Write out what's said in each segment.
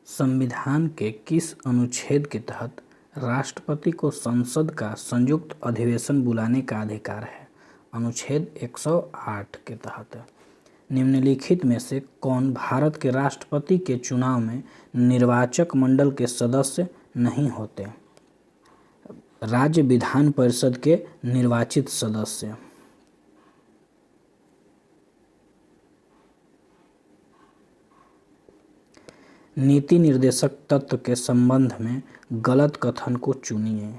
संविधान के किस अनुच्छेद के तहत राष्ट्रपति को संसद का संयुक्त अधिवेशन बुलाने का अधिकार है? अनुच्छेद 108 के तहत। निम्नलिखित में से कौन भारत के राष्ट्रपति के चुनाव में निर्वाचक मंडल के सदस्य नहीं होते? राज्य विधान परिषद के निर्वाचित सदस्य। नीति निर्देशक तत्व के संबंध में गलत कथन को चुनिए।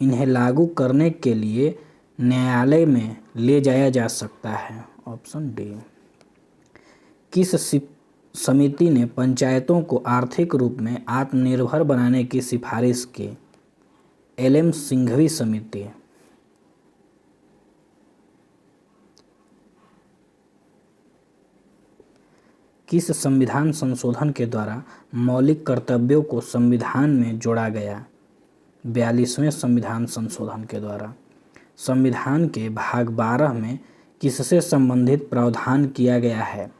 इन्हें लागू करने के लिए न्यायालय में ले जाया जा सकता है। Option D. किस समिति ने पंचायतों को आर्थिक रूप में आत्मनिर्भर बनाने की सिफारिश की? एल.एम. सिंघवी समिति। किस संविधान संशोधन के द्वारा मौलिक कर्तव्यों को संविधान में जोड़ा गया? 42वें संविधान संशोधन के द्वारा। संविधान के भाग 12 में किससे संबंधित प्रावधान किया गया है?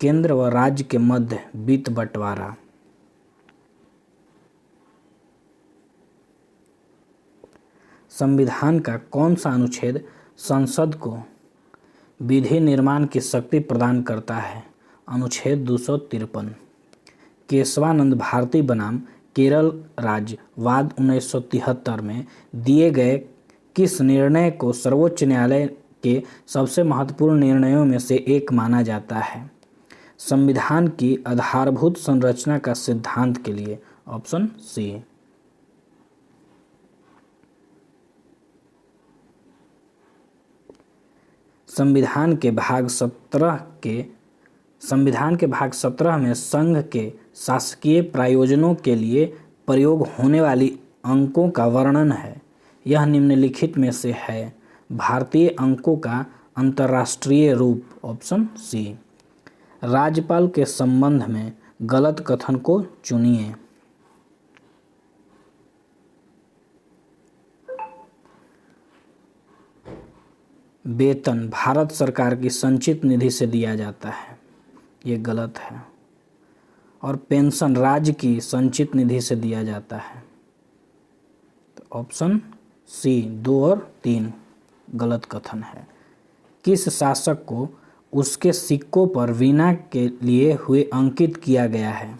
केंद्र व राज्य के मध्य वित्त बंटवारा। संविधान का कौन सा अनुच्छेद संसद को विधि निर्माण की शक्ति प्रदान करता है? अनुच्छेद 253। केशवानंद भारती बनाम केरल राज्य वाद 1973 में दिए गए किस निर्णय को सर्वोच्च न्यायालय के सबसे महत्वपूर्ण निर्णयों में से एक माना जाता है? संविधान की आधारभूत संरचना का सिद्धांत के लिए। Option C. संविधान के भाग 17 में संघ के शासकीय प्रयोजनों के लिए प्रयोग होने वाली अंकों का वर्णन है। यह निम्नलिखित में से है। भारतीय अंकों का अंतर्राष्ट्रीय रूप। Option C. राज्यपाल के संबंध में गलत कथन को चुनिए। वेतन भारत सरकार की संचित निधि से दिया जाता है, ये गलत है। और पेंशन राज्य की संचित निधि से दिया जाता है। तो ऑप्शन सी 2 और 3 गलत कथन है। किस शासक को उसके सिक्कों पर वीणा के लिए हुए अंकित किया गया है?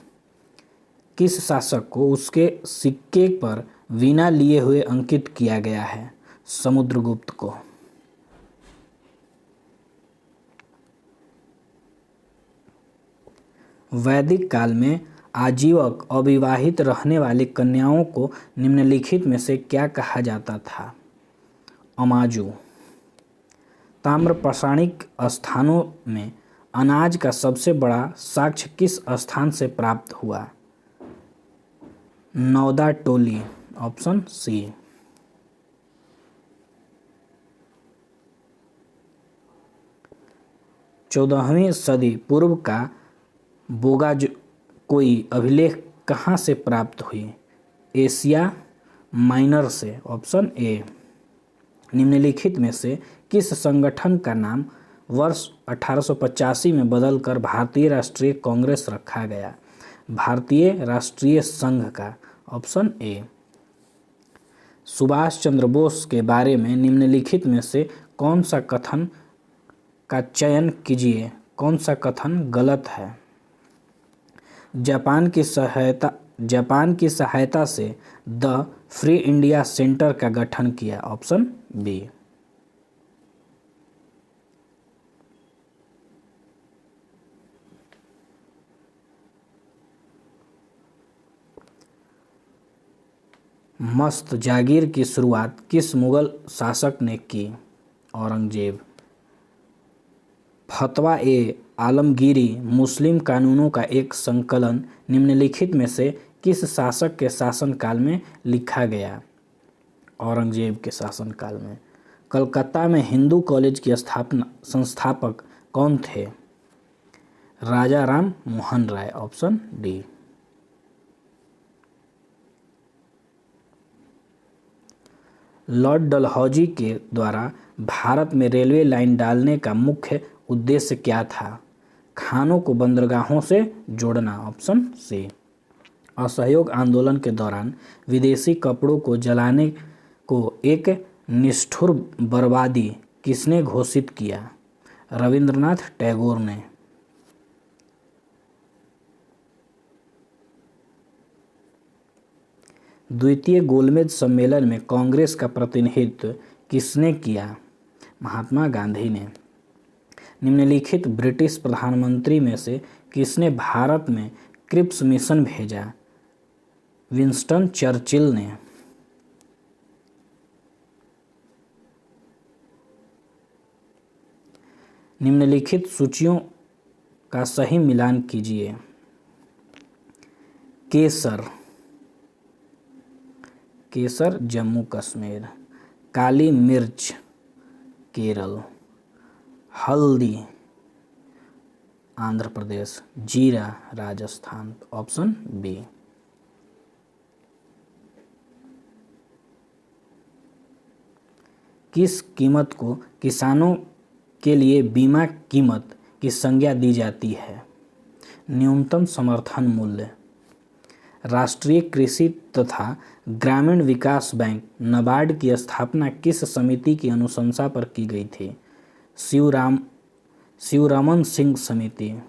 किस शासक को उसके सिक्के पर वीणा लिए हुए अंकित किया गया है? समुद्रगुप्त को। वैदिक काल में आजीवक अविवाहित रहने वाली कन्याओं को निम्नलिखित में से क्या कहा जाता था? अमाजू। ताम्र पाषाणिक स्थानों में अनाज का सबसे बड़ा साक्ष्य किस स्थान से प्राप्त हुआ? नौदा टोली। Option C. चौदहवीं सदी पूर्व का बोगाकोई अभिलेख कहाँ से प्राप्त हुई? एशिया माइनर से। Option A. निम्नलिखित में से किस संगठन का नाम वर्ष 1885 में बदलकर भारतीय राष्ट्रीय कांग्रेस रखा गया? भारतीय राष्ट्रीय संघ का। Option A. सुभाष चंद्र बोस के बारे में निम्नलिखित में से कौन सा कथन का चयन कीजिए? कौन सा कथन गलत है? जापान की सहायता से द फ्री इंडिया सेंटर का गठन किया। Option B. मस्त जागीर की शुरुआत किस मुगल शासक ने की? औरंगजेब। फतवा ए आलमगीरी मुस्लिम कानूनों का एक संकलन निम्नलिखित में से किस शासक के शासनकाल में लिखा गया? औरंगजेब के शासनकाल में। कलकत्ता में हिंदू कॉलेज के संस्थापक कौन थे? Raja Ram Mohan Roy. Option D. Lord Dalhousie के द्वारा भारत में रेलवे लाइन डालने का मुख्य उद्देश्य क्या था? खानों को बंदरगाहों से जोड़ना। Option C. असहयोग आंदोलन के दौरान विदेशी कपड़ों को जलाने को एक निष्ठुर बर्बादी किसने घोषित किया? रविंद्रनाथ टैगोर ने। द्वितीय गोलमेज सम्मेलन में कांग्रेस का प्रतिनिधित्व किसने किया? महात्मा गांधी ने। निम्नलिखित ब्रिटिश प्रधानमंत्री में से किसने भारत में क्रिप्स मिशन भेजा? विंस्टन चर्चिल ने। निम्नलिखित सूचियों का सही मिलान कीजिए। केसर जम्मू कश्मीर, काली मिर्च केरल, हल्दी आंध्र प्रदेश, जीरा राजस्थान। Option B. किस कीमत को किसानों के लिए बीमा कीमत की संज्ञा दी जाती है? न्यूनतम समर्थन मूल्य। राष्ट्रीय कृषि तथा ग्रामीण विकास बैंक नाबार्ड की स्थापना किस समिति की अनुशंसा पर की गई थी? शिवरामन सिंह समिति।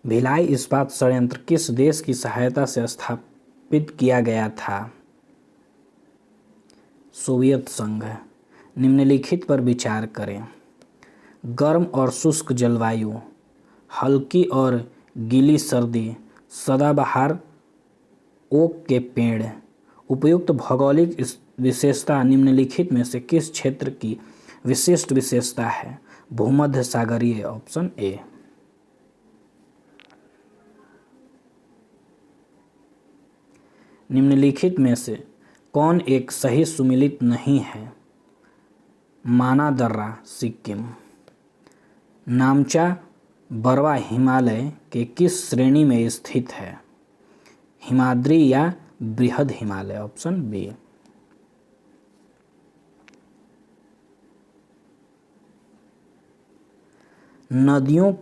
भिलाई इस्पात संयंत्र किस देश की सहायता से स्थापित किया गया था? सोवियत संघ। निम्नलिखित पर विचार करें। गर्म और शुष्क जलवायु, हल्की और गीली सर्दी, सदाबहार ओक के पेड़। उपयुक्त भौगोलिक विशेषता निम्नलिखित में से किस क्षेत्र की विशिष्ट विशेषता है? भूमध्य सागरीय। Option A. निम्नलिखित में से कौन एक सही सुमेलित नहीं है? मानादर्रा सिक्किम। नामचा बरवा हिमालय के किस श्रेणी में स्थित है? हिमाद्री या बृहद हिमालय। Option B. नदियों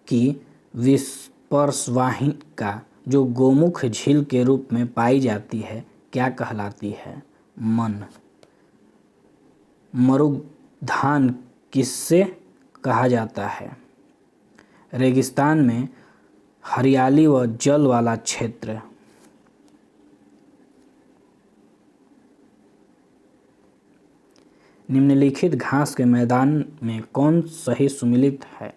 की विस्पर्शवाहिका जो गोमुख झील के रूप में पाई जाती है क्या कहलाती है? मन। मरुधान किससे कहा जाता है? रेगिस्तान में हरियाली व जल वाला क्षेत्र। निम्नलिखित घास के मैदान में कौन सही सुमेलित है?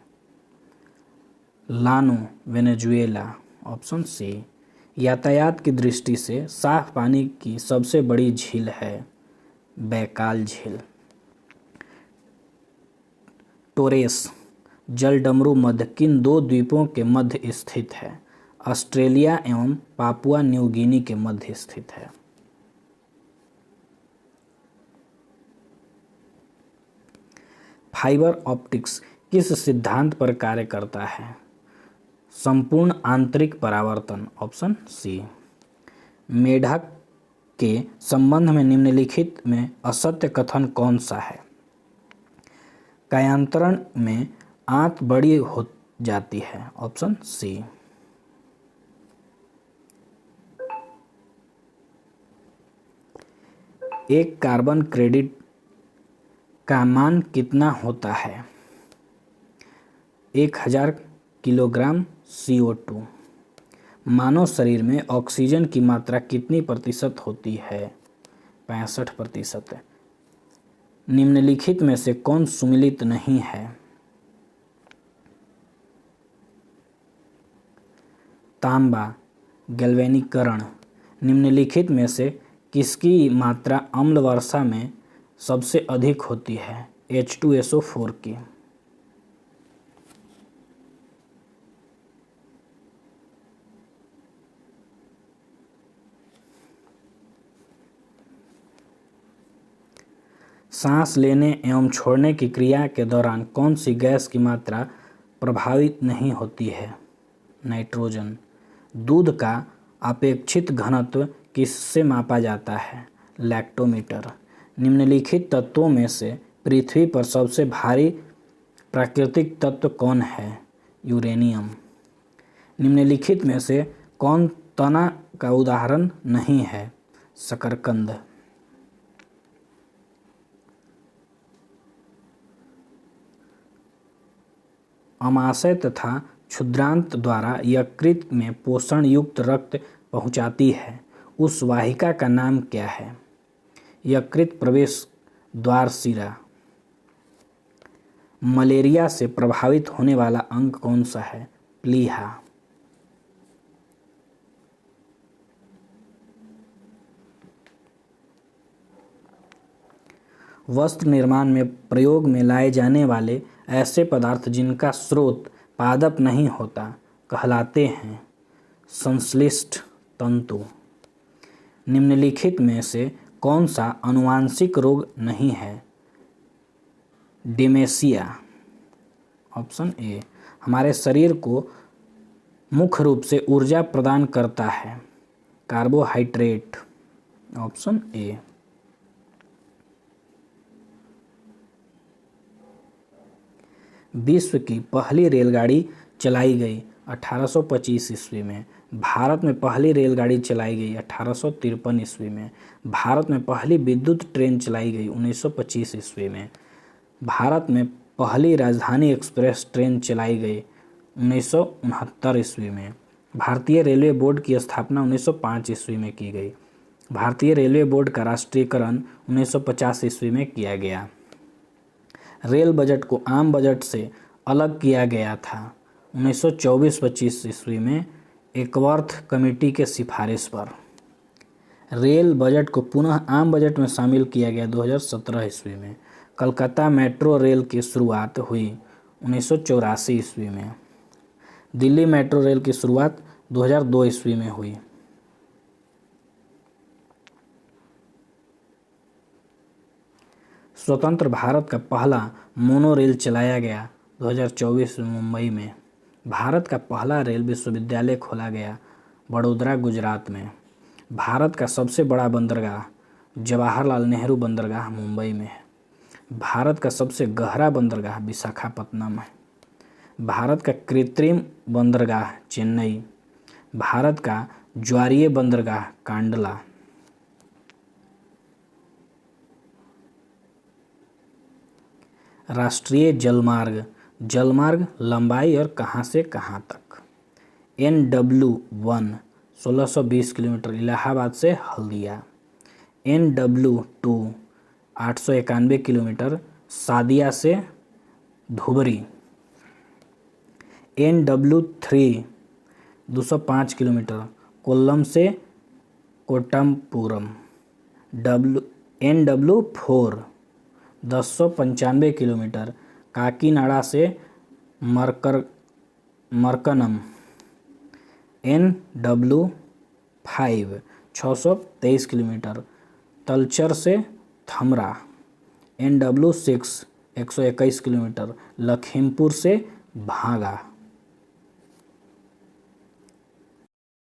लानो वेनेजुएला। Option C. यातायात की दृष्टि से साफ पानी की सबसे बड़ी झील है बैकाल झील। टोरेस जलडमरू मध्य किन दो द्वीपों के मध्य स्थित है? ऑस्ट्रेलिया एवं पापुआ न्यू गिनी के मध्य स्थित है। फाइबर ऑप्टिक्स किस सिद्धांत पर कार्य करता है? संपूर्ण आंतरिक परावर्तन। Option C. मेढक के संबंध में निम्नलिखित में असत्य कथन कौन सा है? कायांतरण में आंत बड़ी हो जाती है। Option C. एक कार्बन क्रेडिट का मान कितना होता है? 1000 किलोग्राम CO2। मानव शरीर में ऑक्सीजन की मात्रा कितनी प्रतिशत होती है? 65%। निम्नलिखित में से कौन सुमेलित नहीं है? तांबा गैल्वेनीकरण। निम्नलिखित में से किसकी मात्रा अम्ल वर्षा में सबसे अधिक होती है? H2SO4 की। सांस लेने एवं छोड़ने की क्रिया के दौरान कौन सी गैस की मात्रा प्रभावित नहीं होती है? नाइट्रोजन। दूध का अपेक्षित घनत्व किससे मापा जाता है? लैक्टोमीटर। निम्नलिखित तत्वों में से पृथ्वी पर सबसे भारी प्राकृतिक तत्व कौन है? यूरेनियम। निम्नलिखित में से कौन तना का उदाहरण नहीं है? शकरकंद। अमाशय तथा क्षुद्रांत द्वारा यकृत में पोषण युक्त रक्त पहुंचाती है, उस वाहिका का नाम क्या है? यकृत प्रवेश द्वार शिरा। मलेरिया से प्रभावित होने वाला अंग कौन सा है? प्लीहा। वस्त्र निर्माण में प्रयोग में लाए जाने वाले ऐसे पदार्थ जिनका स्रोत पादप नहीं होता कहलाते हैं संश्लिष्ट तंतु। निम्नलिखित में से कौन सा आनुवांशिक रोग नहीं है? डिमेंशिया। Option A. हमारे शरीर को मुख्य रूप से ऊर्जा प्रदान करता है कार्बोहाइड्रेट। Option A. विश्व की पहली रेलगाड़ी चलाई गई 1825 ईस्वी में। भारत में पहली रेलगाड़ी चलाई गई 1853 ईस्वी में। भारत में पहली विद्युत ट्रेन चलाई गई 1925 ईस्वी में। भारत में पहली राजधानी एक्सप्रेस ट्रेन चलाई गई 1969 ईस्वी में। भारतीय रेलवे बोर्ड की स्थापना 1905 ईस्वी में की गई। भारतीय रेलवे बोर्ड का राष्ट्रीयकरण 1950 ईस्वी में किया गया। रेल बजट को आम बजट से अलग किया गया था 1924-25 ईस्वी में एकवर्थ कमेटी के सिफारिश पर। रेल बजट को पुनः आम बजट में शामिल किया गया 2017 ईस्वी में। कलकत्ता मेट्रो रेल की शुरुआत हुई 1984 ईस्वी में। दिल्ली मेट्रो रेल की शुरुआत 2002 ईस्वी में हुई। स्वतंत्र भारत का पहला मोनो रेल चलाया गया 2024 में मुंबई में। भारत का पहला रेल विश्वविद्यालय खोला गया बड़ोदरा गुजरात में। भारत का सबसे बड़ा बंदरगाह जवाहरलाल नेहरू बंदरगाह मुंबई में है। भारत का सबसे गहरा बंदरगाह विशाखापत्तनम है। भारत का कृत्रिम बंदरगाह चेन्नई। भारत का ज्वारीय बंदरगाह कांडला। राष्ट्रीय जलमार्ग जलमार्ग लंबाई और कहाँ से कहाँ तक? NW1 1620 किलोमीटर इलाहाबाद से हल्दिया। NW2 891 किलोमीटर सादिया से धुबरी। NW3 205 किलोमीटर कोल्लम से कोट्टापुरम। NW4 1095 किलोमीटर काकीनाडा से मरकनम। NW5 623 किलोमीटर तलचर से थमरा। NW6 121 किलोमीटर लखीमपुर से भागा।